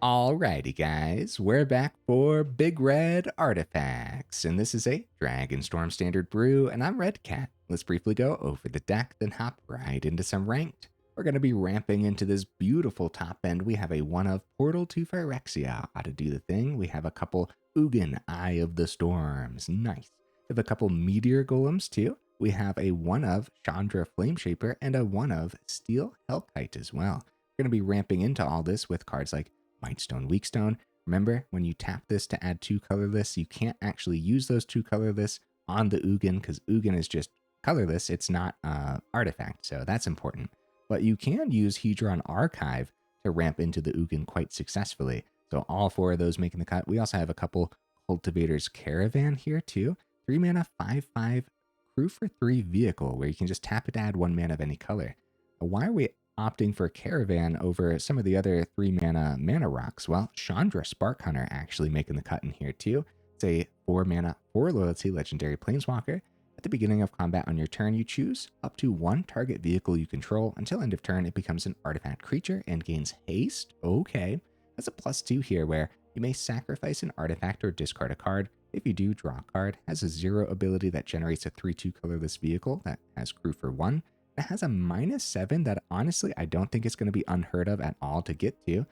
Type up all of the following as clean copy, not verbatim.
Alrighty guys, we're back for Big Red Artifacts, and this is a Dragonstorm Standard brew, and I'm Red Cat. Let's briefly go over the deck, then hop right into some Ranked. We're going to be ramping into this beautiful top end. We have a 1-of Portal to Phyrexia, ought to do the thing. We have a couple Ugin, Eye of the Storms, nice. We have a couple Meteor Golems too. We have a 1-of Chandra Flameshaper and a 1-of Steel Hellkite as well. We're going to be ramping into all this with cards like Mightstone, Weakstone. Remember, when you tap this to add 2 colorless, you can't actually use those 2 colorless on the Ugin because Ugin is just colorless. It's not artifact, so that's important. But you can use Hedron Archive to ramp into the Ugin quite successfully. So all 4 of those making the cut. We also have a couple Cultivator's Caravan here too. 3 mana, 5/5, crew for 3 vehicle, where you can just tap it to add 1 mana of any color. Why are we opting for Caravan over some of the other 3 mana rocks? Well, Chandra Spark Hunter actually making the cut in here too. It's a 4 mana, 4 loyalty legendary planeswalker. At the beginning of combat on your turn, you choose up to 1 target vehicle you control. Until end of turn, it becomes an artifact creature and gains haste. Okay, that's a +2 here where you may sacrifice an artifact or discard a card. If you do, draw a card. Has a 0 ability that generates a 3/2 colorless vehicle that has crew for 1. It has a -7 that honestly I don't think it's going to be unheard of at all to get to.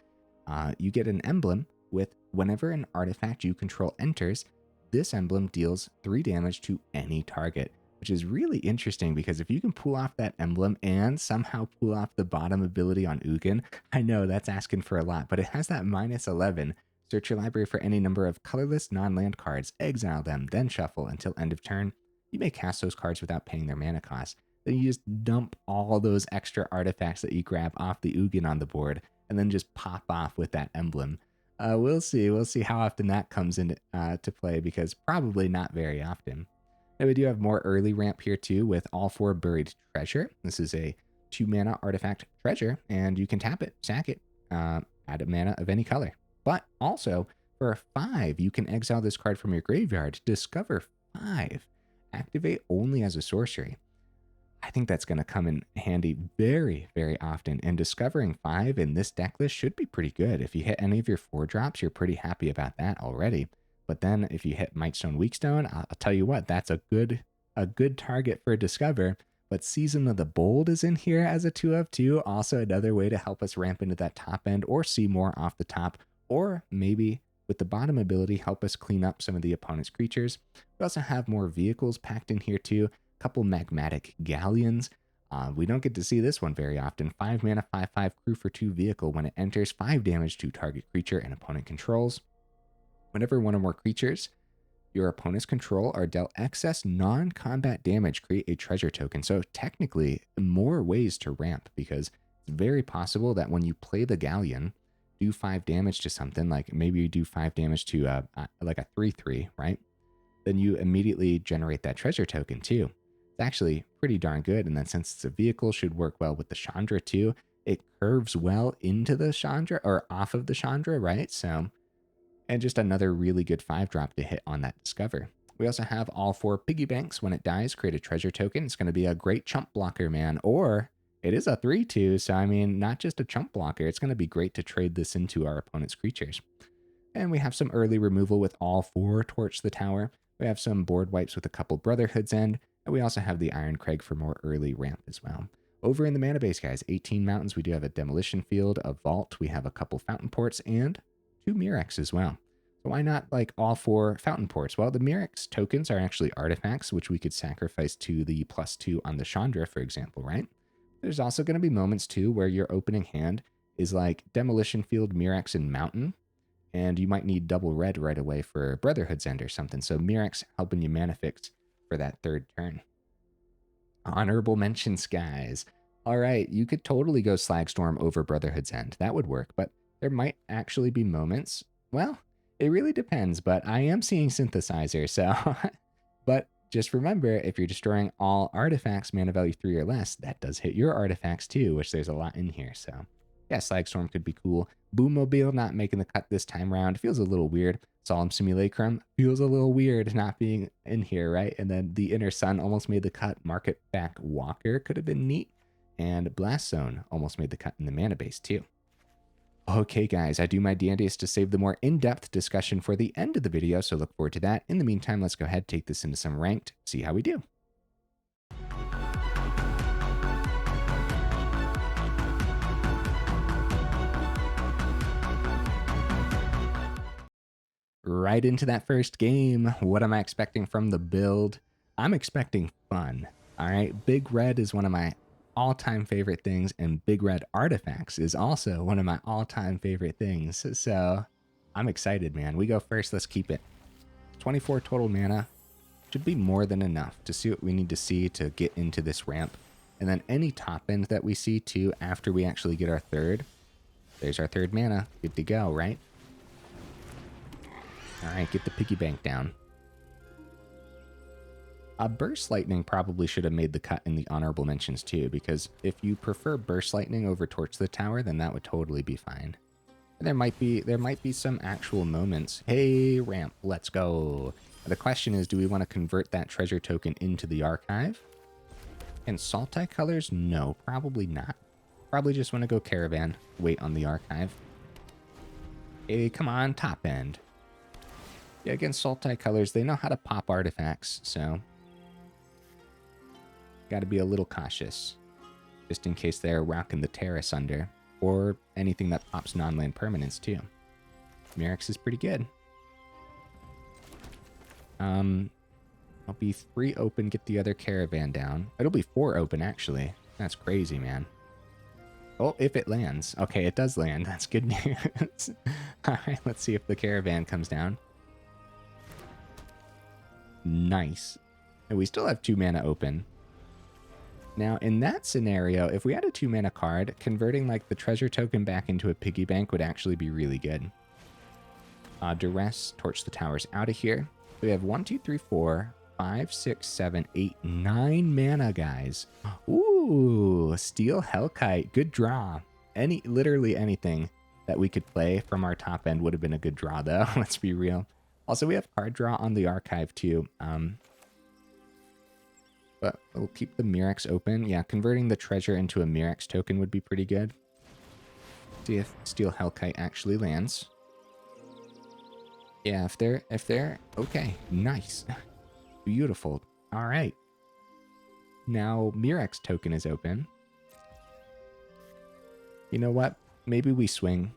You get an emblem with whenever an artifact you control enters, this emblem deals 3 damage to any target, which is really interesting because if you can pull off that emblem and somehow pull off the bottom ability on Ugin, I know that's asking for a lot, but it has that -11. Search your library for any number of colorless non-land cards, exile them, then shuffle until end of turn. You may cast those cards without paying their mana cost. Then you just dump all those extra artifacts that you grab off the Ugin on the board, and then just pop off with that emblem. We'll see how often that comes into to play, because probably not very often. And we do have more early ramp here too with all 4 Buried Treasure. This is a 2 mana artifact treasure, and you can tap it, sack it, add a mana of any color. But also, for a 5, you can exile this card from your graveyard, discover 5, activate only as a sorcery. I think that's going to come in handy very, very often, and discovering 5 in this deck list should be pretty good. If you hit any of your 4-drops, you're pretty happy about that already. But then if you hit Mightstone, Weakstone, I'll tell you what, that's a good target for Discover. But Season of the Bold is in here as a 2/of 2, also another way to help us ramp into that top end or see more off the top, or maybe with the bottom ability help us clean up some of the opponent's creatures. We also have more vehicles packed in here too. Couple Magmatic Galleons. We don't get to see this one very often. 5 mana, 5/5 crew for 2 vehicle. When it enters, 5 damage to target creature and opponent controls. Whenever 1 or more creatures your opponents control are dealt excess non-combat damage, create a treasure token. So technically, more ways to ramp, because it's very possible that when you play the Galleon, do 5 damage to something, like maybe you do 5 damage to like a 3/3, right? Then you immediately generate that treasure token too. It's actually pretty darn good, and then since it's a vehicle, should work well with the Chandra too. It curves well into the Chandra, or off of the Chandra, right? So, and just another really good 5-drop to hit on that Discover. We also have all 4 Piggy Banks. When it dies, create a treasure token. It's going to be a great chump blocker, man. Or it is a 3/2, so I mean, not just a chump blocker. It's going to be great to trade this into our opponent's creatures. And we have some early removal with all 4 Torch the Tower. We have some board wipes with a couple Brotherhoods End, and we also have the Irencrag for more early ramp as well. Over in the mana base, guys, 18 mountains. We do have a Demolition Field, a Vault. We have a couple Fountainports, and 2 Mirrex as well. So why not like all 4 Fountainports? Well, the Mirrex tokens are actually artifacts, which we could sacrifice to the +2 on the Chandra, for example, right? There's also going to be moments too where your opening hand is like Demolition Field, Mirrex, and Mountain, and you might need double red right away for Brotherhood's End or something. So Mirrex helping you mana fix for that 3rd turn. Honorable mentions, guys. All right, you could totally go Slagstorm over Brotherhood's End. That would work, but there might actually be moments. Well, it really depends, but I am seeing Synthesizer, so... But just remember, if you're destroying all artifacts, mana value 3 or less, that does hit your artifacts too, which there's a lot in here, so... Yeah, Slagstorm could be cool. Boommobile not making the cut this time around feels a little weird. Solemn Simulacrum feels a little weird not being in here, right? And then the Inner Sun almost made the cut. Market Back Walker could have been neat. And Blast Zone almost made the cut in the mana base too. Okay, guys, I do my dandiest to save the more in-depth discussion for the end of the video, so look forward to that. In the meantime, let's go ahead, take this into some ranked, see how we do. Right into that first game. What am I expecting from the build? I'm expecting fun. All right, Big Red is one of my all-time favorite things, and Big Red Artifacts is also one of my all-time favorite things. So I'm excited, man. We go first. Let's keep it. 24 total mana. Should be more than enough to see what we need to see to get into this ramp. And then any top end that we see too after we actually get our third. There's our third mana. Good to go, right? All right, get the Piggy Bank down. Burst Lightning probably should have made the cut in the honorable mentions too, because if you prefer Burst Lightning over Torch the Tower, then that would totally be fine. And there might be some actual moments. Hey, ramp, let's go. The question is, do we want to convert that treasure token into the archive? And Saltai colors? No, probably not. Probably just want to go Caravan, wait on the archive. Hey, come on, top end. Yeah, against Saltai colors, they know how to pop artifacts, so got to be a little cautious, just in case they're rocking the Terrace under, or anything that pops non-land permanents too. Mirrex is pretty good. I'll be 3 open, get the other Caravan down. It'll be 4 open, actually. That's crazy, man. Oh, if it lands. Okay, it does land. That's good news. All right, let's see if the Caravan comes down. Nice. And we still have 2 mana open. Now, in that scenario, if we had a 2 mana card, converting like the treasure token back into a Piggy Bank would actually be really good. Duress, Torch the Towers out of here. We have 1, 2, 3, 4, 5, 6, 7, 8, 9 mana, guys. Ooh, Steel Hellkite. Good draw. Literally anything that we could play from our top end would have been a good draw, though. Let's be real. Also, we have card draw on the archive, too. But we'll keep the Mirrex open. Yeah, converting the treasure into a Mirrex token would be pretty good. See if Steel Hellkite actually lands. Yeah, if they're okay, nice. Beautiful. All right. Now Mirrex token is open. You know what? Maybe we swing.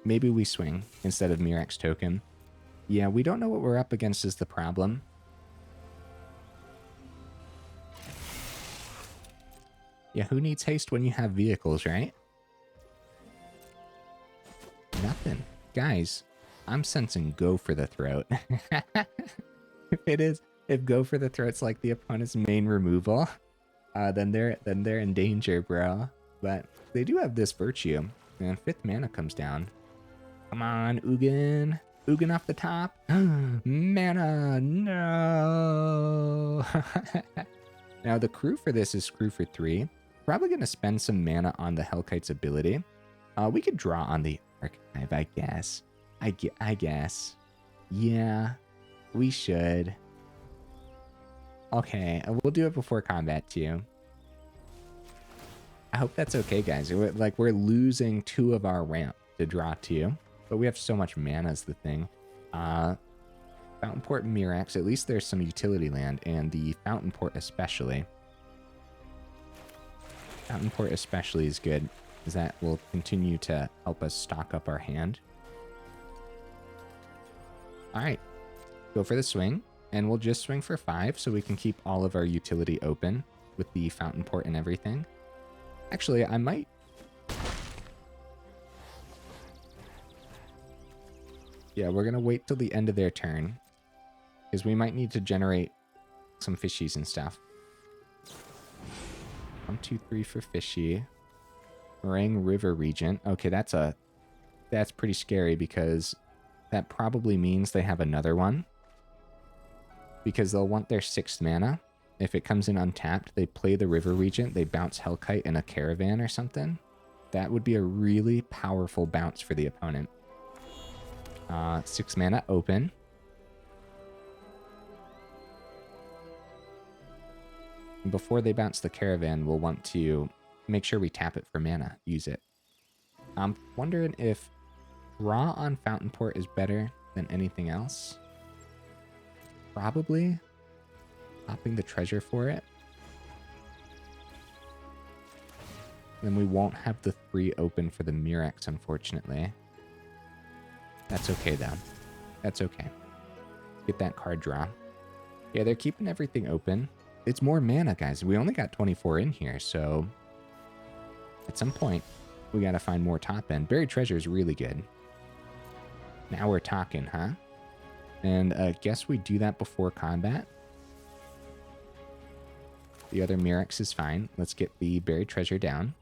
Maybe we swing instead of Mirrex token. Yeah, we don't know what we're up against is the problem. Yeah, who needs haste when you have vehicles, right? Nothing. Guys, I'm sensing go for the throat. If go for the throat's like the opponent's main removal, then they're in danger, bro. But they do have this virtue. And 5th mana comes down. Come on, Ugin. Ugin off the top. Mana, no. Now the crew for this is crew for 3. Probably going to spend some mana on the Hellkite's ability. We could draw on the archive, I guess. I guess. Yeah, we should. Okay, we'll do it before combat too. I hope that's okay, guys. We're losing 2 of our ramp to draw 2, but we have so much mana is the thing. Fountainport and Mirrex, at least there's some utility land, and the Fountainport especially. Fountainport especially is good, as that will continue to help us stock up our hand. Alright, go for the swing, and we'll just swing for 5 so we can keep all of our utility open with the Fountainport and everything. Actually, I might... Yeah, we're going to wait till the end of their turn, because we might need to generate some fishies and stuff. 1, 2, 3 for fishy. Meringue River Regent. Okay, that's pretty scary, because that probably means they have another one. Because they'll want their 6th mana. If it comes in untapped, they play the River Regent, they bounce Hellkite and a Caravan or something. That would be a really powerful bounce for the opponent. 6 mana open. And before they bounce the Caravan, we'll want to make sure we tap it for mana. Use it. I'm wondering if draw on Fountainport is better than anything else. Probably. Popping the treasure for it. Then we won't have the 3 open for the Mirrex, unfortunately. That's okay, though. That's okay. Get that card draw. Yeah, they're keeping everything open. It's more mana, guys. We only got 24 in here, so at some point, we got to find more top end. Buried Treasure is really good. Now we're talking, huh? And I guess we do that before combat. The other Mirrex is fine. Let's get the Buried Treasure down.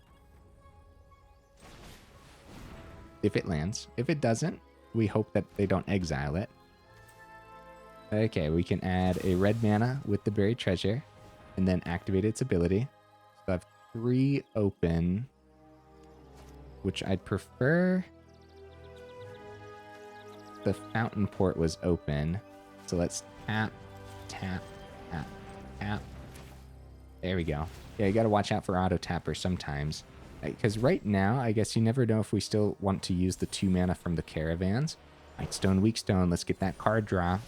If it lands. If it doesn't, we hope that they don't exile it. Okay, we can add a red mana with the Buried Treasure and then activate its ability. So I have 3 open, which I'd prefer. The Fountainport was open. So let's tap, tap, tap, tap. There we go. Yeah, you got to watch out for auto tapper sometimes. Because right now, I guess you never know if we still want to use the 2 mana from the Caravans. Mightstone, Weakstone, let's get that card draw.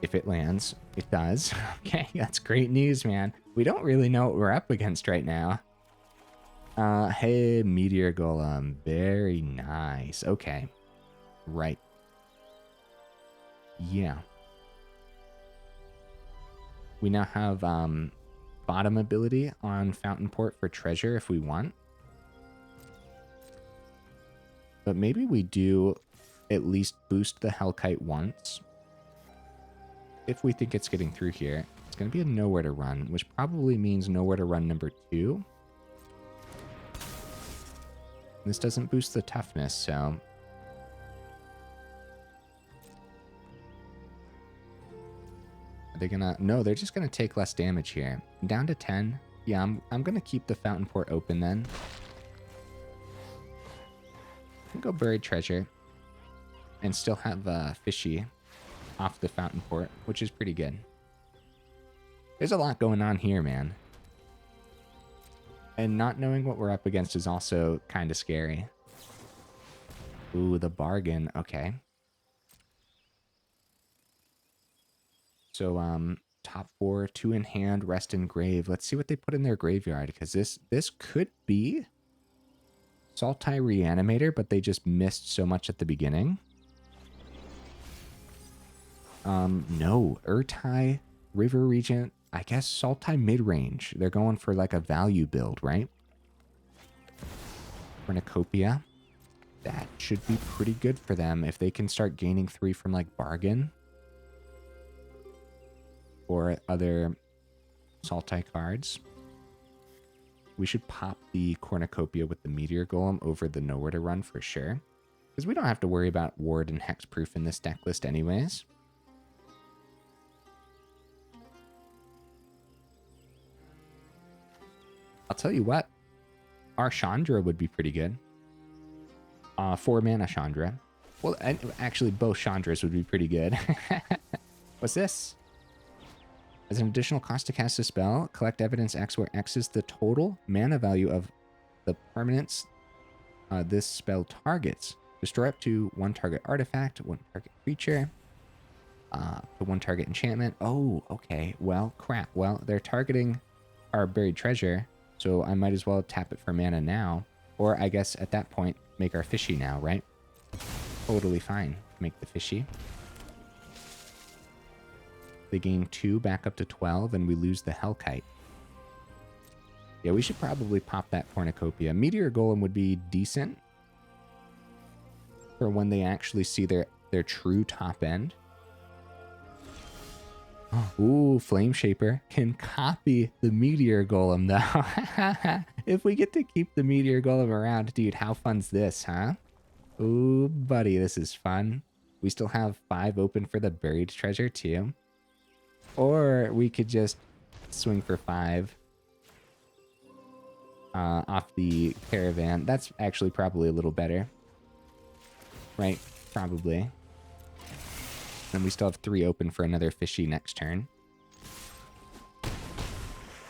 If it lands, it does. Okay, that's great news, man. We don't really know what we're up against right now. Hey, Meteor Golem. Very nice. Okay. Right. Yeah. We now have bottom ability on Fountainport for treasure if we want. But maybe we do at least boost the Hellkite once. If we think it's getting through here. It's going to be a nowhere to run, which probably means nowhere to run number 2. This doesn't boost the toughness, so... Are they gonna... No, they're just gonna take less damage here. Down to 10. Yeah, I'm gonna keep the Fountainport open then. Go Buried Treasure. And still have Fishy off the Fountainport, which is pretty good. There's a lot going on here, man. And not knowing what we're up against is also kind of scary. Ooh, the bargain. Okay. So, top 4, 2 in hand, rest in grave. Let's see what they put in their graveyard, because this could be Sultai Reanimator, but they just missed so much at the beginning. No, Urtai, River Regent, I guess Sultai Midrange. They're going for like a value build, right? Cornucopia. That should be pretty good for them if they can start gaining 3 from like Bargain. Or other Sultai cards. We should pop the Cornucopia with the Meteor Golem over the Nowhere to Run for sure. Because we don't have to worry about Ward and Hexproof in this deck list anyways. I'll tell you what. Our Chandra would be pretty good. 4 mana Chandra. Well, actually both Chandras would be pretty good. What's this? As an additional cost to cast a spell, collect evidence X where X is the total mana value of the permanents this spell targets. Destroy up to 1 target artifact, 1 target creature, to 1 target enchantment. Oh, okay. Well, crap. Well, they're targeting our buried treasure, so I might as well tap it for mana now. Or I guess at that point, make our fishy now, right? Totally fine. Make the fishy. They gain 2 back up to 12, and we lose the Hellkite. Yeah, we should probably pop that Cornucopia. Meteor Golem would be decent for when they actually see their true top end. Ooh, Flameshaper can copy the Meteor Golem, though. If we get to keep the Meteor Golem around, dude, how fun's this, huh? Ooh, buddy, this is fun. We still have 5 open for the buried treasure, too. Or we could just swing for 5 off the Caravan. That's actually probably a little better. Right? Probably. And we still have 3 open for another fishy next turn.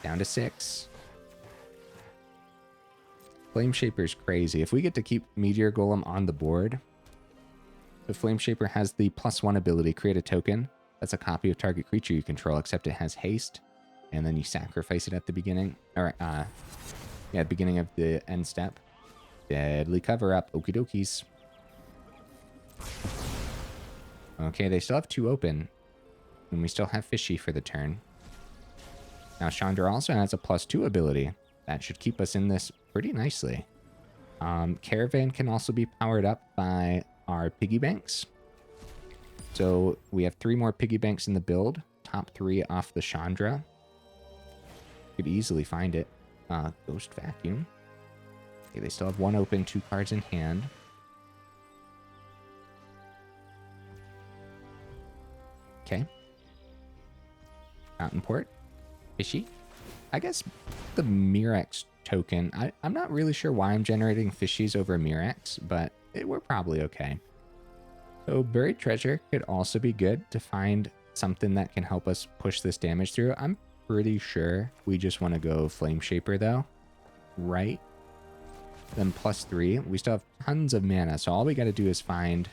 Down to 6. Flameshaper's crazy. If we get to keep Meteor Golem on the board, the Flameshaper has the +1 ability, create a token. That's a copy of target creature you control, except it has haste. And then you sacrifice it at the beginning. Or, yeah, beginning of the end step. Deadly cover up. Okie dokies. Okay, they still have 2 open. And we still have Fishy for the turn. Now, Chandra also has a +2 ability. That should keep us in this pretty nicely. Caravan can also be powered up by our Piggy Banks. So we have 3 more Piggy Banks in the build. Top 3 off the Chandra. Could easily find it. Ghost Vacuum. Okay, they still have 1 open, 2 cards in hand. Okay. Fountainport. Fishy. I guess the Mirrex token. I'm not really sure why I'm generating Fishies over Mirrex, but we're probably okay. So Buried Treasure could also be good to find something that can help us push this damage through. I'm pretty sure we just want to go Flameshaper though, right? Then +3. We still have tons of mana, so all we got to do is find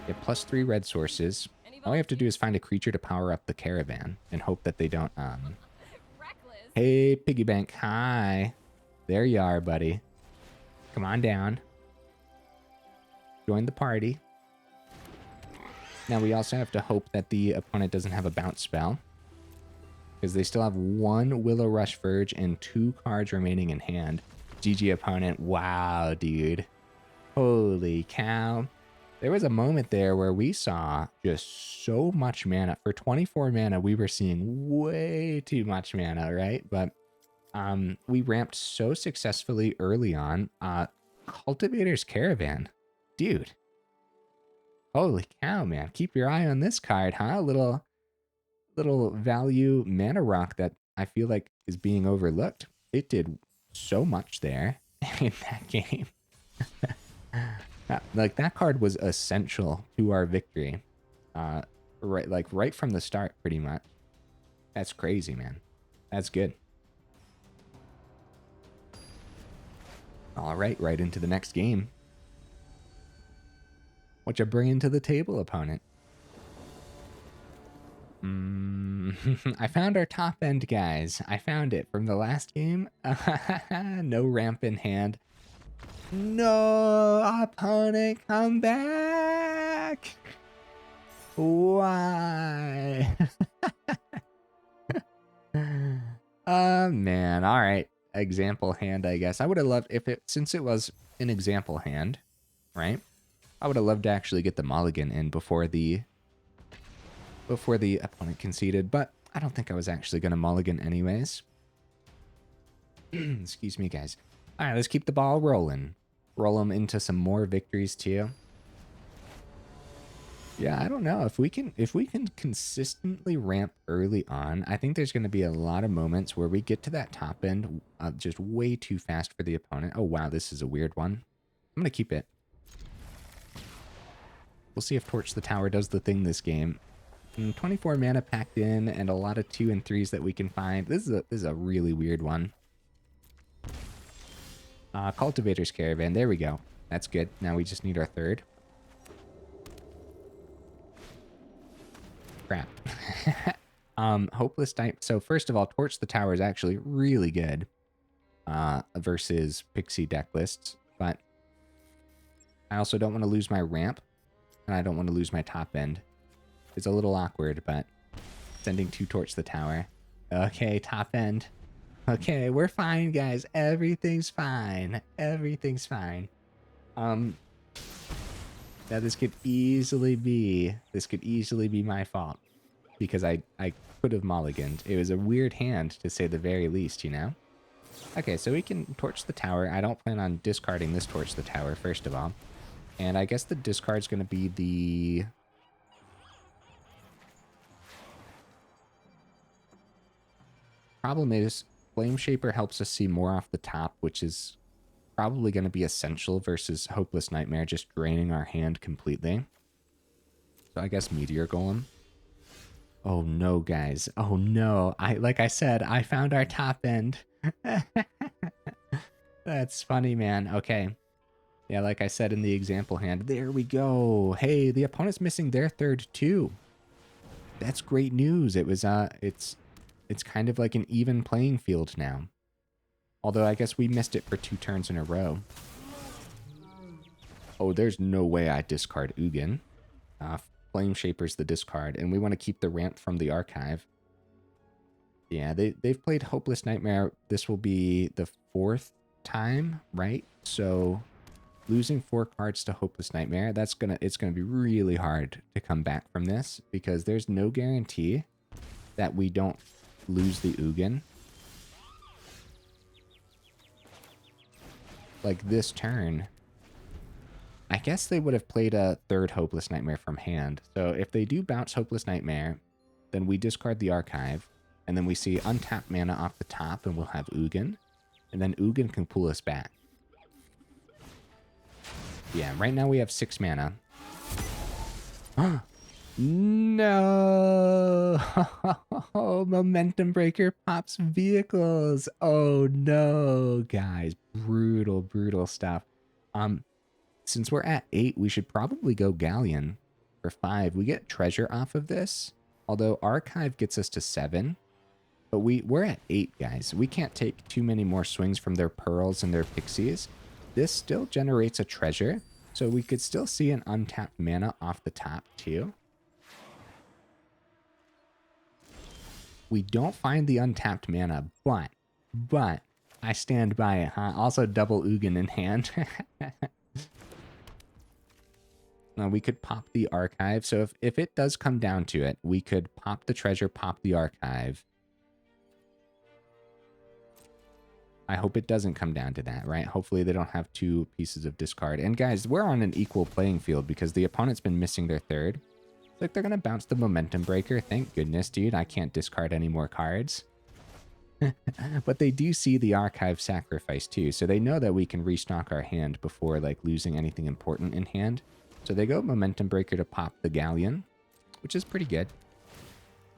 +3 red sources. All we have to do is find a creature to power up the Caravan and hope that they don't Hey, Piggy Bank, hi. There you are, buddy. Come on down. Join the party. Now we also have to hope that the opponent doesn't have a bounce spell, because they still have 1 Willow Rush Verge and 2 cards remaining in hand. GG opponent. Wow, dude. Holy cow. There was a moment there where we saw just so much mana. For 24 mana, we were seeing way too much mana, right? But we ramped so successfully early on. Cultivator's Caravan. Dude. Holy cow, man. Keep your eye on this card, huh? Little value mana rock that I feel like is being overlooked. It did so much there in that game. Like, that card was essential to our victory. Right from the start, pretty much. That's crazy, man. That's good. All right, right into the next game. What you bringing to the table, opponent? I found our top end, guys. I found it from the last game. No ramp in hand. No, opponent, come back. Why? Man. All right. Example hand, I guess. I would have loved since it was an example hand, right? I would have loved to actually get the mulligan in before the opponent conceded, but I don't think I was actually going to mulligan anyways. Excuse me, guys. All right, let's keep the ball rolling. Roll them into some more victories too. Yeah, I don't know if we can consistently ramp early on. I think there's going to be a lot of moments where we get to that top end just way too fast for the opponent. Oh wow, this is a weird one. I'm going to keep it. We'll see if Torch the Tower does the thing this game. 24 mana packed in and a lot of 2 and 3s that we can find. This is a really weird one. Cultivator's Caravan. There we go. That's good. Now we just need our 3rd. Crap. Hopeless type. So first of all, Torch the Tower is actually really good versus Pixie deck lists, but I also don't want to lose my ramp, and I don't want to lose my top end. It's a little awkward, but sending 2 Torch the Tower. Okay, top end. Okay, we're fine, guys. Everything's fine. Everything's fine. Now this could easily be my fault, because I could have mulliganed. It was a weird hand, to say the very least, you know? Okay, so we can Torch the Tower. I don't plan on discarding this Torch the Tower, first of all. And I guess the discard's going to be the... Problem is, Flameshaper helps us see more off the top, which is probably going to be essential versus Hopeless Nightmare just draining our hand completely. So I guess Meteor Golem. Oh no, guys. Oh no. Like I said, I found our top end. That's funny, man. Okay. Yeah, like I said in the example hand, there we go. Hey, the opponent's missing their third too. That's great news. It's kind of like an even playing field now. Although I guess we missed it for 2 turns in a row. Oh, there's no way I discard Ugin. Flameshaper's the discard, and we want to keep the ramp from the archive. Yeah, they've played Hopeless Nightmare. This will be the 4th time, right? So losing 4 cards to Hopeless Nightmare, it's gonna be really hard to come back from this, because there's no guarantee that we don't lose the Ugin. Like this turn, I guess they would have played a 3rd Hopeless Nightmare from hand. So if they do bounce Hopeless Nightmare, then we discard the archive, and then we see untapped mana off the top, and we'll have Ugin, and then Ugin can pull us back. Yeah, right now we have 6 mana. No! Momentum Breaker pops vehicles. Oh no, guys. Brutal, brutal stuff. Since we're at 8, we should probably go Galleon for 5. We get treasure off of this, although Archive gets us to 7. But we're at 8, guys. We can't take too many more swings from their pearls and their pixies. This still generates a treasure, so we could still see an untapped mana off the top too. We don't find the untapped mana, but I stand by it, huh? Also double Ugin in hand. We could pop the archive. So if it does come down to it, we could pop the treasure, pop the archive. I hope it doesn't come down to that, right? Hopefully they don't have 2 pieces of discard. And guys, we're on an equal playing field because the opponent's been missing their 3rd. It's like they're going to bounce the Momentum Breaker. Thank goodness, dude. I can't discard any more cards. But they do see the archive sacrifice too. So they know that we can restock our hand before like losing anything important in hand. So they go Momentum Breaker to pop the Galleon, which is pretty good.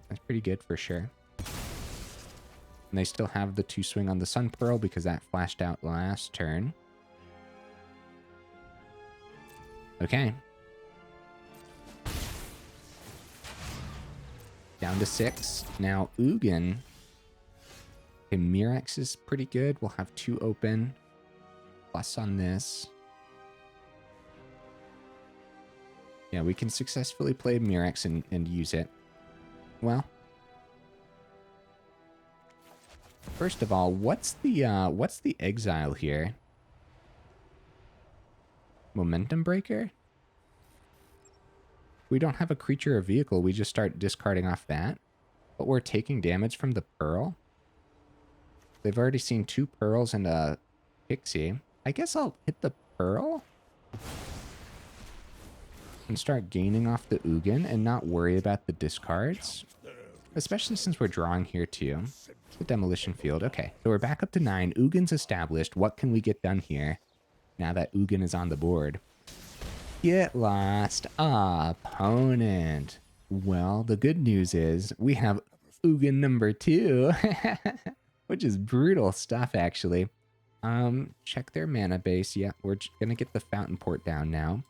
That's pretty good for sure. And they still have the 2 swing on the Sun Pearl because that flashed out last turn. Okay. Down to 6. Now Ugin. Okay, Mirrex is pretty good. We'll have 2 open. Plus on this. Yeah, we can successfully play Mirrex and use it. Well, first of all, what's the exile here? Momentum Breaker? We don't have a creature or vehicle. We just start discarding off that. But we're taking damage from the Pearl. They've already seen 2 Pearls and a Pixie. I guess I'll hit the Pearl and start gaining off the Ugin and not worry about the discards. Especially since we're drawing here too. The Demolition Field. Okay, so we're back up to 9. Ugin's established. What can we get done here now that Ugin is on the board? Get lost, opponent. Well, the good news is we have Ugin number 2, which is brutal stuff, actually. Check their mana base. Yeah, we're going to get the Fountainport down now.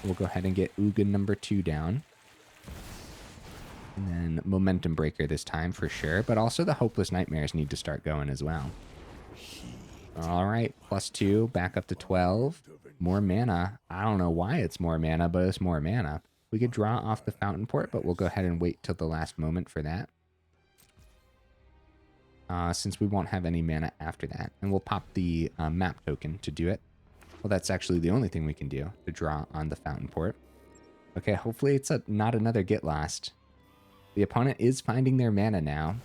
We'll go ahead and get Ugin number 2 down. And then Momentum Breaker this time for sure. But also the Hopeless Nightmares need to start going as well. All right, +2, back up to 12. More mana. I don't know why it's more mana, but it's more mana. We could draw off the Fountainport, but we'll go ahead and wait till the last moment for that. Since we won't have any mana after that. And we'll pop the map token to do it. Well, that's actually the only thing we can do to draw on the Fountainport. Okay, hopefully it's not another Get Lost. The opponent is finding their mana now.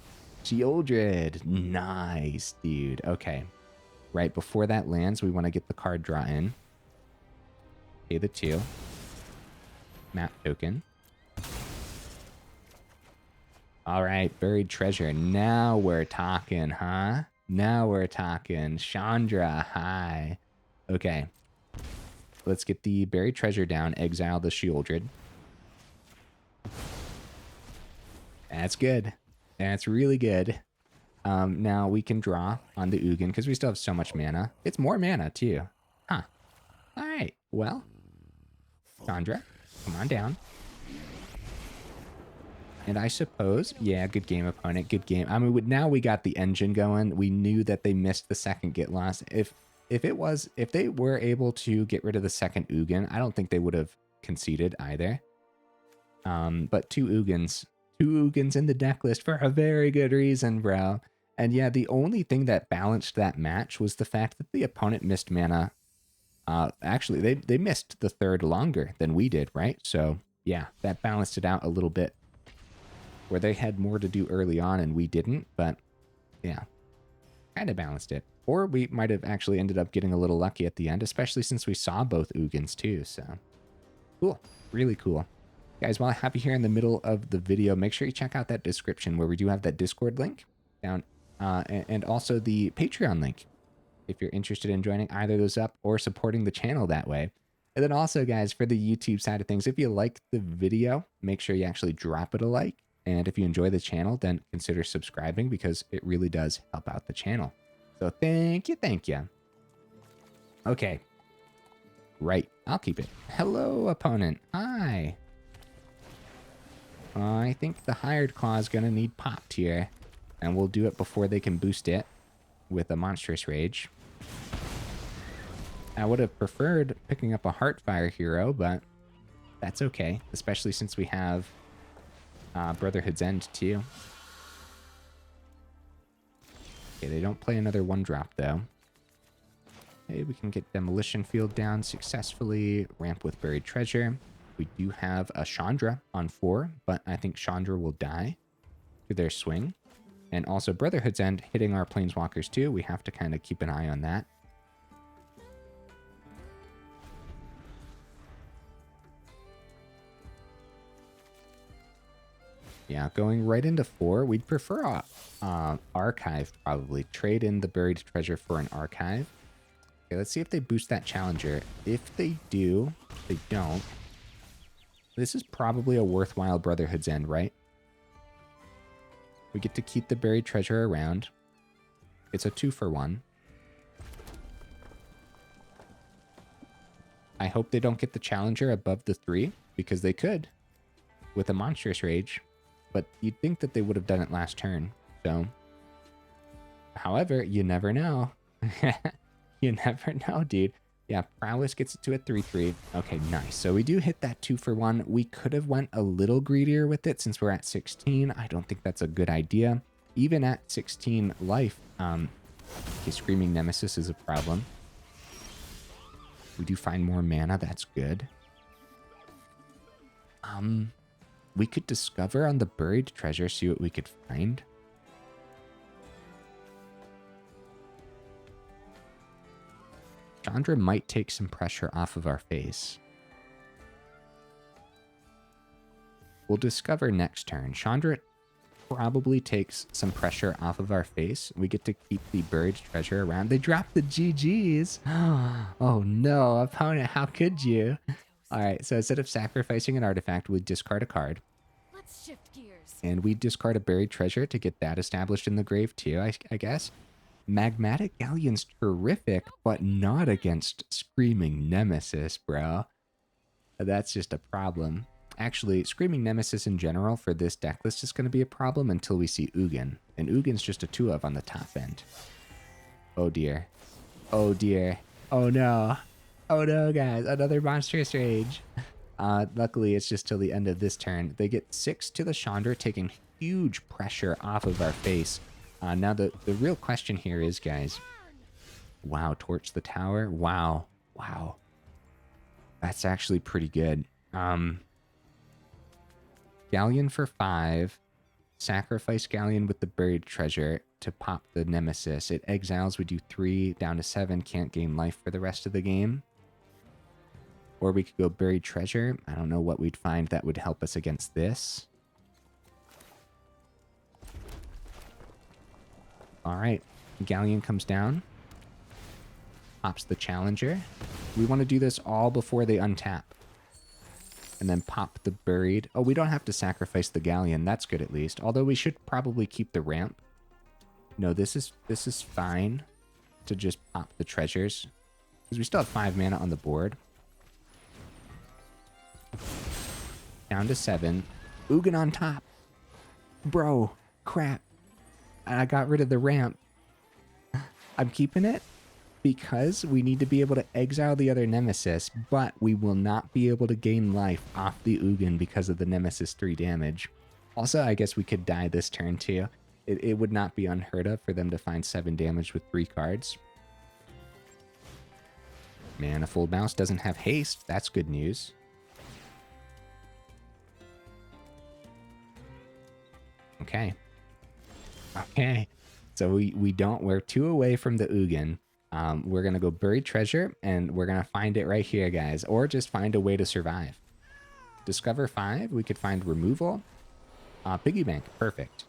Sheoldred. Nice, dude. Okay. Right before that lands, we want to get the card draw in. Pay the 2. Map token. All right, buried treasure. Now we're talking, huh? Now we're talking. Chandra, hi. Okay. Let's get the buried treasure down. Exile the Sheoldred. That's good. That's really good. Now we can draw on the Ugin because we still have so much mana. It's more mana too. Huh. All right. Well, Chandra, come on down. And I suppose, yeah, good game, opponent, good game. I mean, now we got the engine going. We knew that they missed the second get lost. If they were able to get rid of the second Ugin, I don't think they would have conceded either. But two Ugins in the deck list for a very good reason, bro. And yeah, the only thing that balanced that match was the fact that the opponent missed mana. Actually, they missed the third longer than we did, right? So yeah, that balanced it out a little bit, where they had more to do early on and we didn't, but yeah, kind of balanced it. Or we might have actually ended up getting a little lucky at the end, especially since we saw both Ugins too, so cool, really cool. Guys, while I have you here in the middle of the video, make sure you check out that description where we do have that Discord link down, and also the Patreon link, if you're interested in joining either those up or supporting the channel that way. And then also, guys, for the YouTube side of things, if you like the video, make sure you actually drop it a like. And if you enjoy the channel, then consider subscribing because it really does help out the channel. So thank you. Okay. Right. I'll keep it. Hello, opponent. Hi. I think the Hired Claw is going to need popped here. And we'll do it before they can boost it with a Monstrous Rage. I would have preferred picking up a Heartfire hero, but that's okay. Especially since we have Brotherhood's End too. Okay, they don't play another 1-drop though. Okay, we can get Demolition Field down successfully. Ramp with Buried Treasure. We do have a Chandra on 4, but I think Chandra will die to their swing. And also Brotherhood's End hitting our Planeswalkers too. We have to kind of keep an eye on that. Yeah, going right into 4. We'd prefer Archive, probably. Trade in the Buried Treasure for an Archive. Okay, let's see if they boost that Challenger. If they do, they don't. This is probably a worthwhile Brotherhood's End, right? We get to keep the Buried Treasure around. It's a 2-for-1. I hope they don't get the Challenger above the 3, because they could with a Monstrous Rage. But you'd think that they would have done it last turn, so. However, you never know. You never know, dude. Yeah, Prowess gets it to a 3-3. Okay, nice. So we do hit that 2-for-1. We could have went a little greedier with it since we're at 16. I don't think that's a good idea. Even at 16 life, okay, Screaming Nemesis is a problem. We do find more mana. That's good. We could discover on the Buried Treasure, see what we could find. Chandra might take some pressure off of our face. We'll discover next turn. Chandra probably takes some pressure off of our face. We get to keep the Buried Treasure around. They dropped the GGs. Oh no, opponent, how could you? All right, so instead of sacrificing an artifact, we discard a card. Let's shift gears. And we discard a Buried Treasure to get that established in the grave too, I guess. Magmatic Galleon's terrific, but not against Screaming Nemesis, bro. That's just a problem. Actually, Screaming Nemesis in general for this deck list is going to be a problem until we see Ugin. And Ugin's just a 2-of on the top end. Oh dear. Oh dear. Oh no. Oh no, guys. Another Monstrous Rage. Luckily, it's just till the end of this turn. They get 6 to the Chandra, taking huge pressure off of our face. Now, the real question here is, guys... Wow, Torch the Tower. Wow. Wow. That's actually pretty good. Galleon for 5. Sacrifice Galleon with the Buried Treasure to pop the Nemesis. It exiles. We do 3 down to 7. Can't gain life for the rest of the game. Or we could go Buried Treasure. I don't know what we'd find that would help us against this. Alright. Galleon comes down. Pops the Challenger. We want to do this all before they untap. And then pop the Buried. Oh, we don't have to sacrifice the Galleon. That's good at least. Although we should probably keep the ramp. No, this is fine to just pop the treasures. Because we still have 5 mana on the board. Down to 7. Ugin on top. Bro, crap. I got rid of the ramp. I'm keeping it because we need to be able to exile the other Nemesis, but we will not be able to gain life off the Ugin because of the Nemesis 3 damage. Also, I guess we could die this turn too. It would not be unheard of for them to find 7 damage with 3 cards. Manifold Mouse doesn't have haste. That's good news. Okay. Okay. So we're 2 away from the Ugin. We're going to go Buried Treasure, and we're going to find it right here, guys. Or just find a way to survive. Discover 5. We could find Removal. Piggy Bank. Perfect.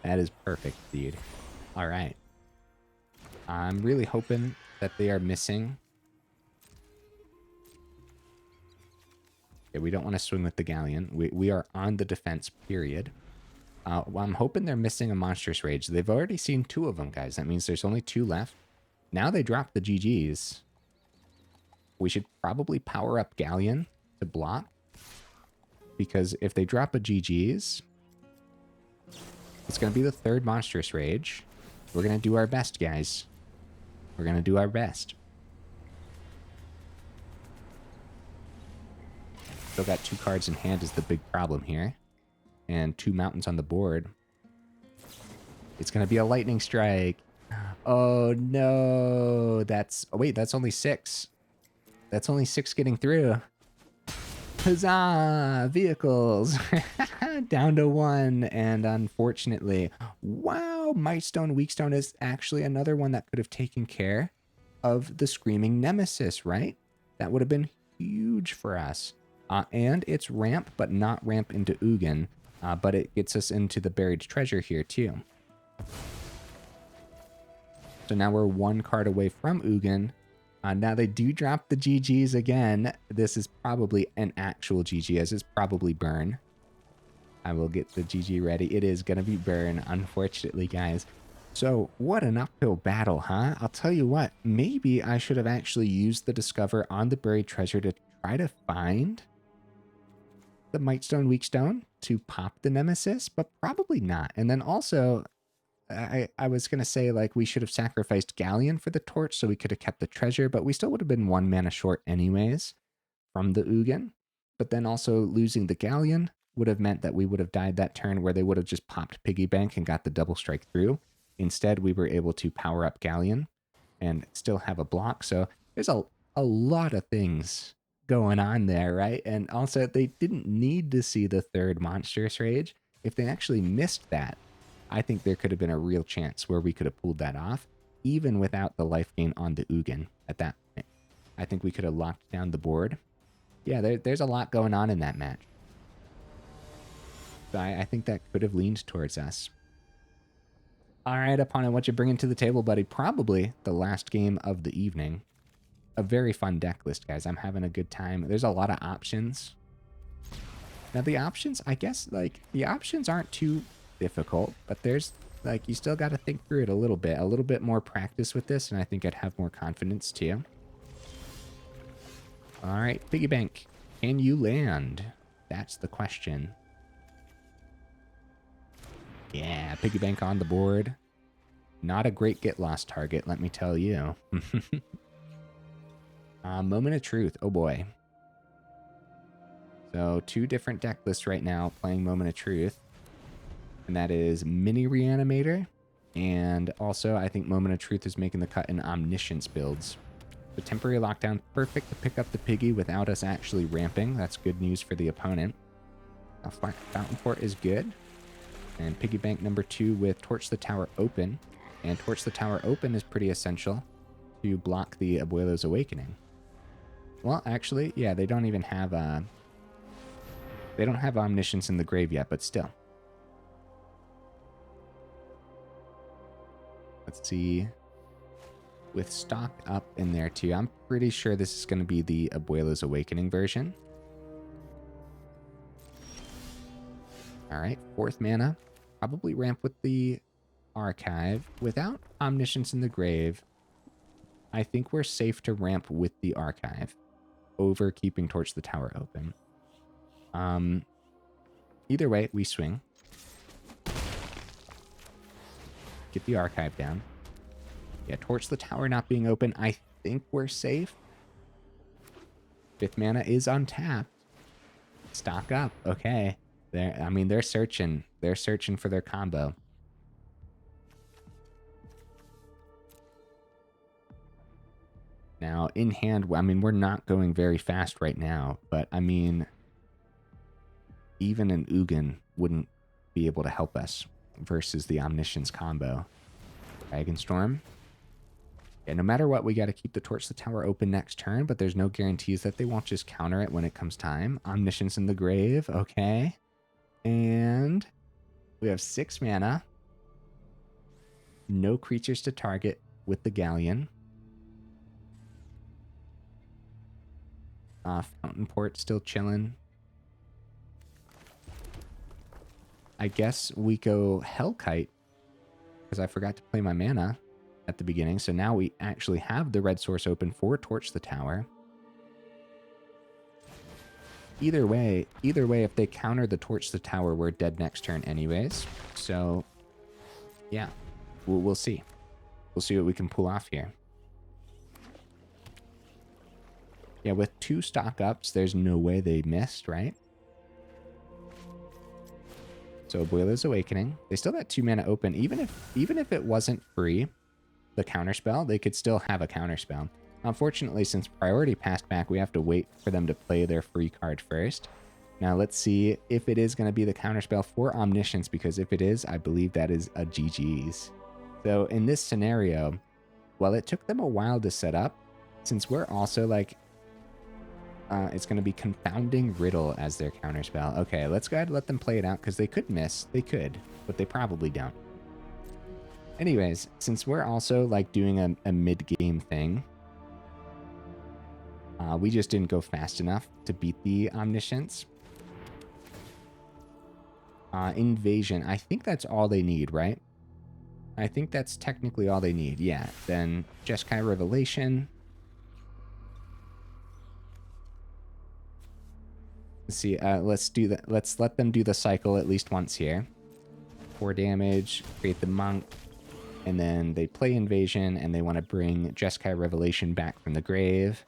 That is perfect, dude. All right. I'm really hoping that they are missing. Yeah, we don't want to swing with the Galleon. We are on the defense, period. Well, I'm hoping they're missing a Monstrous Rage. They've already seen 2 of them, guys. That means there's only 2 left. Now they drop the GGs. We should probably power up Galleon to block. Because if they drop a GGs, it's going to be the 3rd Monstrous Rage. We're going to do our best, guys. We're going to do our best. Still got 2 cards in hand is the big problem here. And 2 mountains on the board. It's going to be a lightning strike. Oh, no. That's... Oh, wait, that's only 6. That's only 6 getting through. Huzzah! Vehicles! Down to 1. And unfortunately... Wow! Mightstone, Weakstone is actually another one that could have taken care of the Screaming Nemesis, right? That would have been huge for us. And it's ramp, but not ramp into Ugin. But it gets us into the Buried Treasure here, too. So now we're 1 card away from Ugin. Now they do drop the GGs again. This is probably an actual GG, as it's probably Burn. I will get the GG ready. It is going to be Burn, unfortunately, guys. So what an uphill battle, huh? I'll tell you what, maybe I should have actually used the Discover on the Buried Treasure to try to find the Mightstone, Weakstone to pop the Nemesis, but probably not. And then also, I was going to say, like, we should have sacrificed Galleon for the torch so we could have kept the treasure, but we still would have been 1 mana short anyways from the Ugin. But then also losing the Galleon would have meant that we would have died that turn where they would have just popped Piggy Bank and got the double strike through. Instead, we were able to power up Galleon and still have a block. So there's a lot of things going on there, right? And also, they didn't need to see the 3rd Monstrous Rage. If they actually missed that, I think there could have been a real chance where we could have pulled that off, even without the life gain on the Ugin at that point. I think we could have locked down the board. Yeah, there's a lot going on in that match. So I think that could have leaned towards us. All right, opponent, what you bringing to the table, buddy? Probably the last game of the evening. A very fun deck list, guys. I'm having a good time. There's a lot of options. Now, the options, I guess, like, the options aren't too difficult, but there's, like, you still got to think through it a little bit more practice with this, and I think I'd have more confidence, too. All right, Piggy Bank, can you land? That's the question. Yeah, Piggy Bank on the board. Not a great get-lost target, let me tell you. Moment of Truth. Oh, boy. So, 2 different deck lists right now playing Moment of Truth. And that is Mini Reanimator. And also, I think Moment of Truth is making the cut in Omniscience builds. The Temporary Lockdown, perfect to pick up the Piggy without us actually ramping. That's good news for the opponent. Fountainport is good. And Piggy Bank number 2 with Torch the Tower Open. And Torch the Tower Open is pretty essential to block the Abuelo's Awakening. Well, actually, yeah, they don't even have they don't have Omniscience in the grave yet, but still. Let's see. With stock up in there too, I'm pretty sure this is going to be the Abuelo's Awakening version. All right, 4th mana. Probably ramp with the Archive. Without Omniscience in the Grave, I think we're safe to ramp with the Archive over keeping Torch the Tower open. Either way, we swing. Get the Archive down. Yeah, Torch the Tower not being open, I think we're safe. 5th mana is untapped. Stock up. Okay. They're searching. They're searching for their combo. Now, in hand, I mean, we're not going very fast right now, but I mean, even an Ugin wouldn't be able to help us versus the Omniscience combo. Dragonstorm. Yeah, no matter what, we got to keep the Torch the Tower open next turn, but there's no guarantees that they won't just counter it when it comes time. Omniscience in the Grave. Okay. And we have 6 mana. No creatures to target with the Galleon. Fountainport still chilling. I guess we go Hellkite because I forgot to play my mana at the beginning. So now we actually have the red source open for Torch the Tower. Either way, if they counter the Torch the Tower, we're dead next turn anyways. So yeah, we'll see. We'll see what we can pull off here. Yeah, with 2 stock ups, there's no way they missed, right? So Boiler's Awakening. They still got 2 mana open. Even if it wasn't free, the counterspell, they could still have a counterspell. Unfortunately, since priority passed back, we have to wait for them to play their free card first. Now let's see if it is going to be the counterspell for Omniscience, because if it is, I believe that is a GG's. So in this scenario, while it took them a while to set up, since we're also like, it's going to be Confounding Riddle as their counterspell. Okay, let's go ahead and let them play it out, because they could miss. They could, but they probably don't. Anyways, since we're also like doing a mid-game thing, we just didn't go fast enough to beat the Omniscience. Invasion, I think that's all they need, right? I think that's technically all they need. Yeah, then Jeskai Revelation. Let's see, let's do that. Let's let them do the cycle at least once here. 4 damage, create the monk, and then they play Invasion, and they want to bring Jeskai Revelation back from the grave.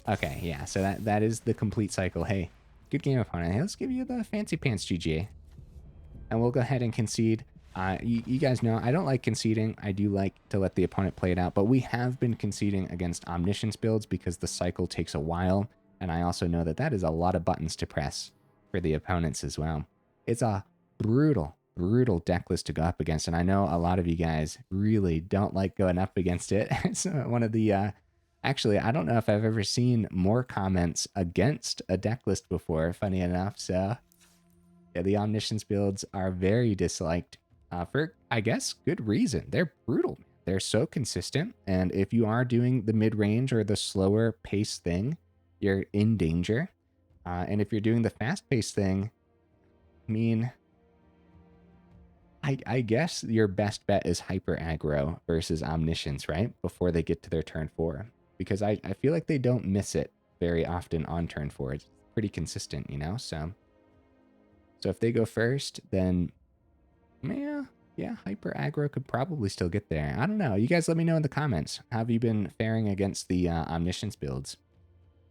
Okay, yeah, so that is the complete cycle. Hey, good game, opponent. Hey, let's give you the fancy pants GGA. And we'll go ahead and concede. You guys know I don't like conceding. I do like to let the opponent play it out, but we have been conceding against Omniscience builds because the cycle takes a while, and I also know that that is a lot of buttons to press for the opponents as well. It's a brutal deck list to go up against, and I know a lot of you guys really don't like going up against it. It's one of the... Actually, I don't know if I've ever seen more comments against a deck list before, funny enough. So, yeah, the Omniscience builds are very disliked for, I guess, good reason. They're brutal. They're so consistent. And if you are doing the mid-range or the slower pace thing, you're in danger. And if you're doing the fast-paced thing, I mean, I guess your best bet is hyper aggro versus Omniscience, right? Before they get to their turn 4. Because I feel like they don't miss it very often on turn 4. It's pretty consistent, you know? So if they go first, then yeah, hyper aggro could probably still get there. I don't know. You guys let me know in the comments. How have you been faring against the Omniscience builds?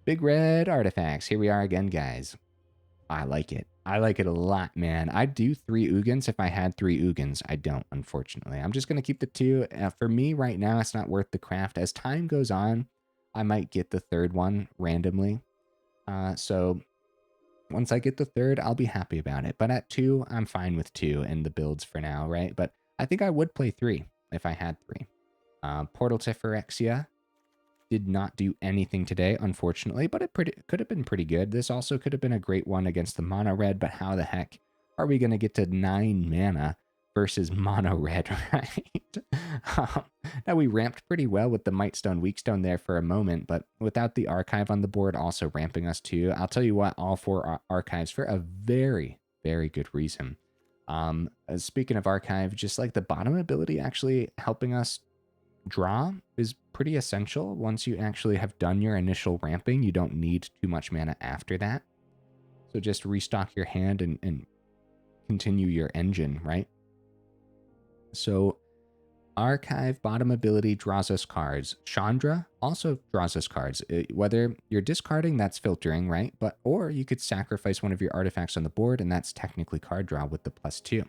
Big Red Artifacts. Here we are again, guys. I like it. I like it a lot, man. I'd do 3 Ugins if I had 3 Ugins. I don't, unfortunately. I'm just going to keep the 2. For me right now, it's not worth the craft. As time goes on, I might get the 3rd one randomly. So once I get the 3rd, I'll be happy about it. But at 2, I'm fine with 2 in the builds for now, right? But I think I would play 3 if I had 3. Portal to Phyrexia. Did not do anything today, unfortunately, but it could have been pretty good. This also could have been a great one against the mono red, but how the heck are we going to get to 9 mana versus mono red, right? Now, we ramped pretty well with the Mightstone Weakstone there for a moment, but without the archive on the board also ramping us too, I'll tell you what, all 4 archives for a very, very good reason. Speaking of archive, just like the bottom ability actually helping us draw is pretty essential. Once you actually have done your initial ramping, you don't need too much mana after that. So just restock your hand and continue your engine, right? So archive bottom ability draws us cards. Chandra also draws us cards. Whether you're discarding, that's filtering, right? Or you could sacrifice one of your artifacts on the board, and that's technically card draw with the +2.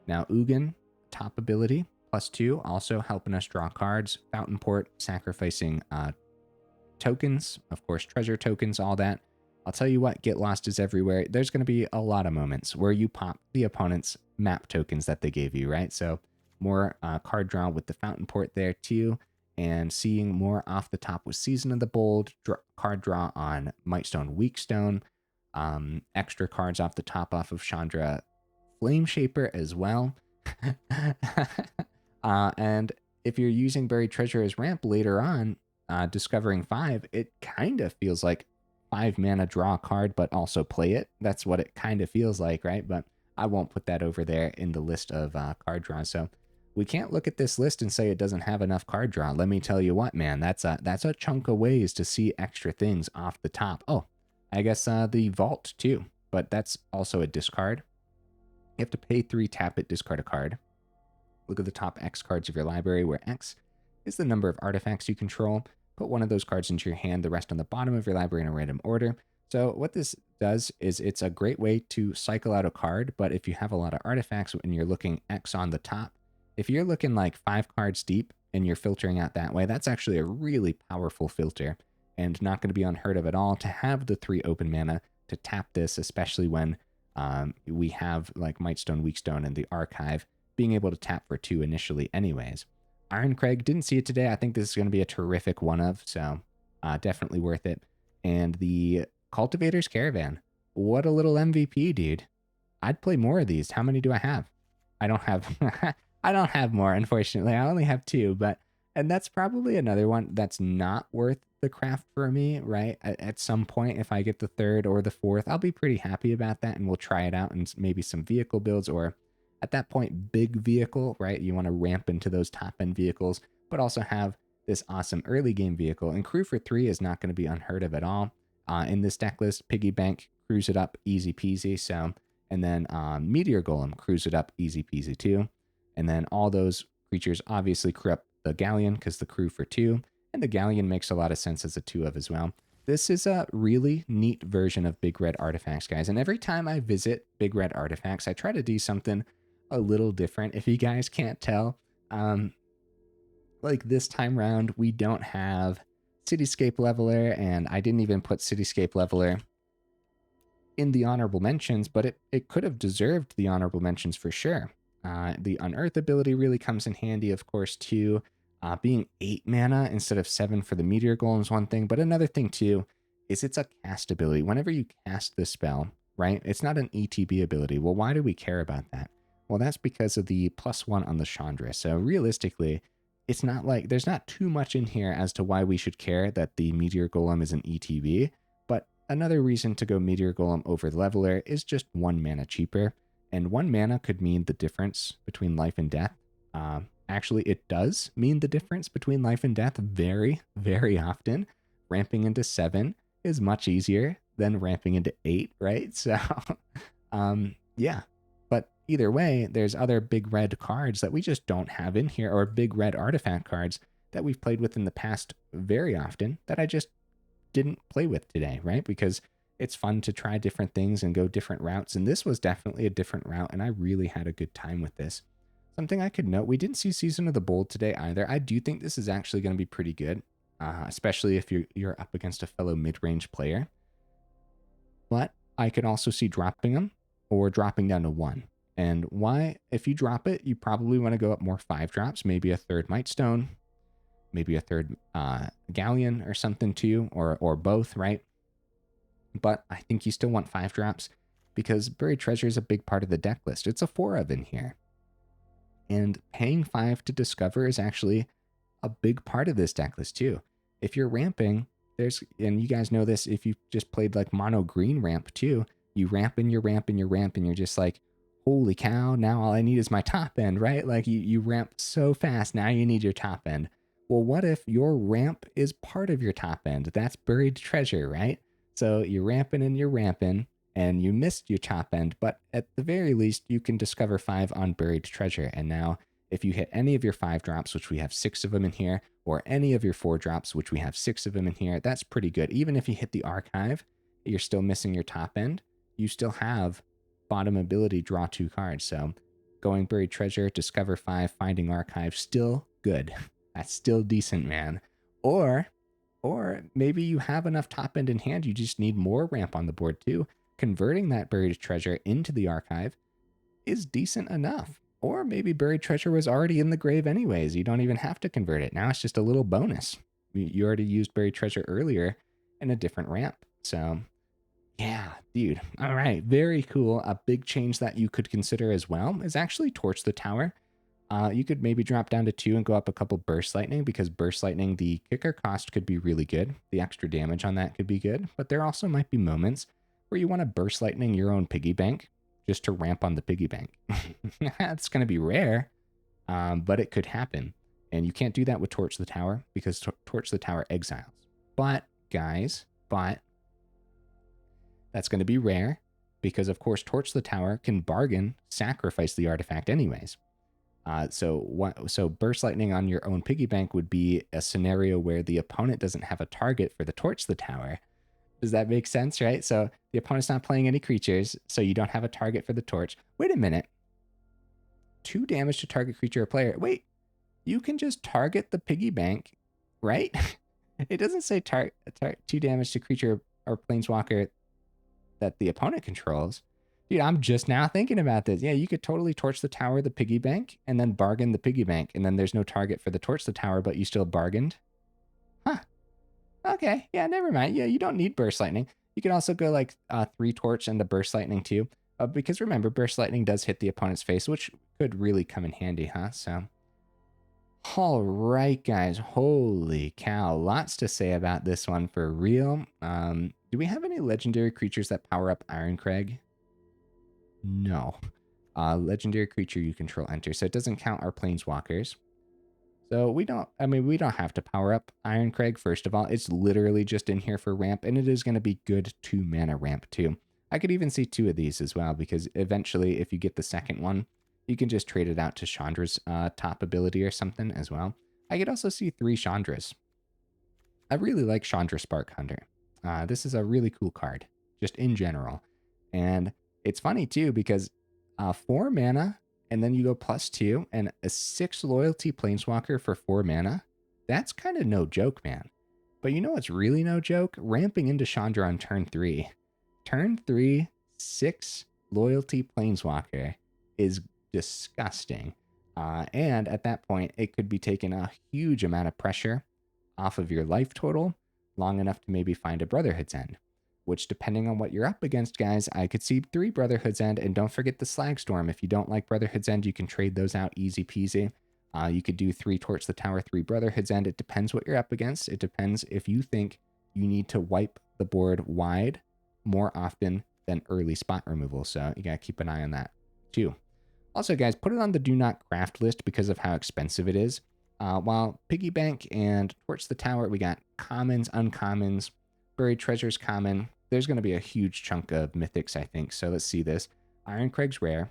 Now Ugin, top ability, +2, also helping us draw cards. Fountainport, sacrificing tokens, of course, treasure tokens, all that. I'll tell you what, Get Lost is everywhere. There's going to be a lot of moments where you pop the opponent's map tokens that they gave you, right? So more card draw with the Fountainport there too, and seeing more off the top with Season of the Bold, card draw on Mightstone, Weakstone, extra cards off the top off of Chandra, Flameshaper as well. And if you're using Buried Treasure as ramp later on, discovering 5, it kind of feels like 5 mana draw a card, but also play it. That's what it kind of feels like, right? But I won't put that over there in the list of card draws. So we can't look at this list and say it doesn't have enough card draw. Let me tell you what, man, that's a chunk of ways to see extra things off the top. Oh, I guess the Vault too, but that's also a discard. You have to pay 3, tap it, discard a card. Look at the top X cards of your library, where X is the number of artifacts you control. Put one of those cards into your hand, the rest on the bottom of your library in a random order. So what this does is it's a great way to cycle out a card, but if you have a lot of artifacts and you're looking X on the top, if you're looking like 5 cards deep and you're filtering out that way, that's actually a really powerful filter and not going to be unheard of at all to have the 3 open mana to tap this, especially when we have like Mightstone, Weakstone, and the Archive being able to tap for 2 initially anyways. Irencrag, didn't see it today. I think this is going to be a terrific one of, so definitely worth it. And the Cultivator's Caravan. What a little MVP, dude. I'd play more of these. How many do I have? I don't have I don't have more, unfortunately. I only have 2, and that's probably another one that's not worth the craft for me, right? At some point, if I get the 3rd or the 4th, I'll be pretty happy about that, and we'll try it out and maybe some vehicle builds, or at that point, big vehicle, right? You want to ramp into those top end vehicles, but also have this awesome early game vehicle. And crew for 3 is not going to be unheard of at all. In this deck list, Piggy Bank crews it up easy peasy. So, and then Meteor Golem crews it up easy peasy too. And then all those creatures obviously crew up the Galleon because the crew for 2. And the Galleon makes a lot of sense as a 2 of as well. This is a really neat version of Big Red Artifacts, guys. And every time I visit Big Red Artifacts, I try to do something a little different. If you guys can't tell, like this time round, we don't have Cityscape Leveler, and I didn't even put Cityscape Leveler in the honorable mentions, but it could have deserved the honorable mentions for sure. The Unearth ability really comes in handy, of course, too. Being 8 mana instead of 7 for the Meteor Golem is one thing, but another thing too is it's a cast ability. Whenever you cast this spell, right, it's not an ETB ability. Well, why do we care about that? Well, that's because of the +1 on the Chandra. So realistically, it's not like there's not too much in here as to why we should care that the Meteor Golem is an ETB. But another reason to go Meteor Golem over the Leveler is just 1 mana cheaper. And 1 mana could mean the difference between life and death. Actually, it does mean the difference between life and death very, very often. Ramping into 7 is much easier than ramping into 8, right? So, yeah. But either way, there's other big red cards that we just don't have in here, or big red artifact cards that we've played with in the past very often that I just didn't play with today, right? Because it's fun to try different things and go different routes. And this was definitely a different route, and I really had a good time with this. Something I could note, we didn't see Season of the Bold today either. I do think this is actually going to be pretty good, especially if you're up against a fellow mid-range player. But I could also see dropping them or dropping down to 1. And why? If you drop it, you probably want to go up more 5 drops, maybe a 3rd Mightstone, maybe a 3rd Galleon or something too, or both, right? But I think you still want 5 drops because Buried Treasure is a big part of the deck list. It's a 4 of in here. And paying 5 to discover is actually a big part of this deck list too. If you're ramping, and you guys know this, if you just played like mono green ramp too, you ramp and you ramp and you ramp and you're just like, holy cow, now all I need is my top end, right? Like you ramp so fast, now you need your top end. Well, what if your ramp is part of your top end? That's buried treasure, right? So you're ramping, and you missed your top end, but at the very least, you can discover 5 on buried treasure. And now, if you hit any of your 5 drops, which we have 6 of them in here, or any of your 4 drops, which we have 6 of them in here, that's pretty good. Even if you hit the archive, you're still missing your top end. You still have bottom ability, draw 2 cards. So going buried treasure, discover 5, finding archive, still good. That's still decent, man. Or maybe you have enough top end in hand, you just need more ramp on the board too. Converting that buried treasure into the archive is decent enough. Or maybe buried treasure was already in the grave anyways. You don't even have to convert it. Now it's just a little bonus. You already used buried treasure earlier in a different ramp. So yeah, dude. All right, very cool. A big change that you could consider as well is actually torch the tower. You could maybe drop down to 2 and go up a couple burst lightning, because burst lightning, the kicker cost could be really good. The extra damage on that could be good, but there also might be moments where you want to burst lightning your own piggy bank just to ramp on the piggy bank. It's going to be rare, but it could happen. And you can't do that with torch the tower, because torch the tower exiles. But guys, that's going to be rare, because of course torch the tower can bargain sacrifice the artifact anyways. So burst lightning on your own piggy bank would be a scenario where the opponent doesn't have a target for the torch the tower. Does that make sense, right? So the opponent's not playing any creatures, so you don't have a target for the torch. Wait a minute. 2 damage to target creature or player. Wait, you can just target the piggy bank, right? It doesn't say 2 damage to creature or planeswalker that the opponent controls. Dude, I'm just now thinking about this. Yeah, you could totally torch the tower, the piggy bank, and then bargain the piggy bank, and then there's no target for the torch the tower, but you still bargained. Huh. Okay, yeah, never mind. Yeah, you don't need burst lightning. You can also go like 3 torch and the burst lightning too, because remember, burst lightning does hit the opponent's face, which could really come in handy, huh? So, all right, guys. Holy cow, lots to say about this one for real. Do we have any legendary creatures that power up Irencrag? No. Legendary creature you control enters, so it doesn't count our planeswalkers. So we don't have to power up Irencrag, first of all. It's literally just in here for ramp, and it is going to be good 2 mana ramp too. I could even see 2 of these as well, because eventually if you get the second one, you can just trade it out to Chandra's top ability or something as well. I could also see 3 Chandras. I really like Chandra Spark Hunter. This is a really cool card, just in general. And it's funny too, because 4 mana, and then you go +2, and a 6 loyalty planeswalker for 4 mana. That's kind of no joke, man. But you know what's really no joke? Ramping into Chandra on turn 3. Turn 3, 6 loyalty planeswalker is disgusting. And at that point, it could be taking a huge amount of pressure off of your life total, long enough to maybe find a Brotherhood's End. Which, depending on what you're up against, guys, I could see 3 Brotherhood's End, and don't forget the Slagstorm. If you don't like Brotherhood's End, you can trade those out easy peasy. You could do 3 Torch the Tower, 3 Brotherhood's End. It depends what you're up against. It depends if you think you need to wipe the board wide more often than early spot removal. So you gotta keep an eye on that too. Also, guys, put it on the do not craft list because of how expensive it is. While Piggy Bank and Torch the Tower, we got commons, uncommons, buried treasures common. There's going to be a huge chunk of mythics, I think. So let's see this. Irencrag's rare.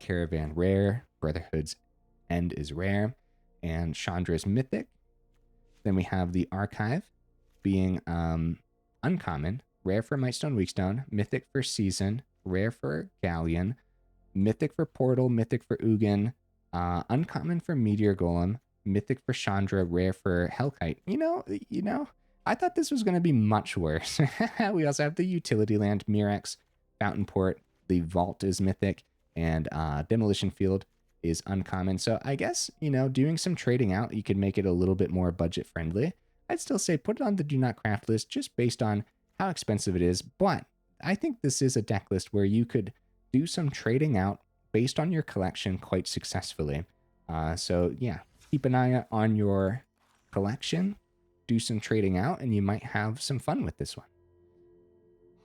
Caravan rare. Brotherhood's End is rare. And Chandra's mythic. Then we have the Archive being uncommon. Rare for Mightstone, Weakstone. Mythic for Season. Rare for Galleon. Mythic for Portal. Mythic for Ugin. Uncommon for Meteor Golem. Mythic for Chandra. Rare for Hellkite. You know, I thought this was going to be much worse. We also have the utility land, Mirrex, Fountainport. The Vault is mythic, and Demolition Field is uncommon. So I guess, doing some trading out, you could make it a little bit more budget friendly. I'd still say put it on the do not craft list just based on how expensive it is. But I think this is a deck list where you could do some trading out based on your collection quite successfully. So yeah, keep an eye on your collection. Do some trading out, and you might have some fun with this one.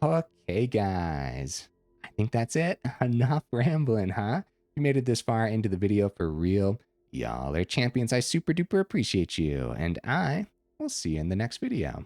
Okay, guys. I think that's it. Enough rambling, huh? You made it this far into the video for real. Y'all are champions. I super duper appreciate you. And I will see you in the next video.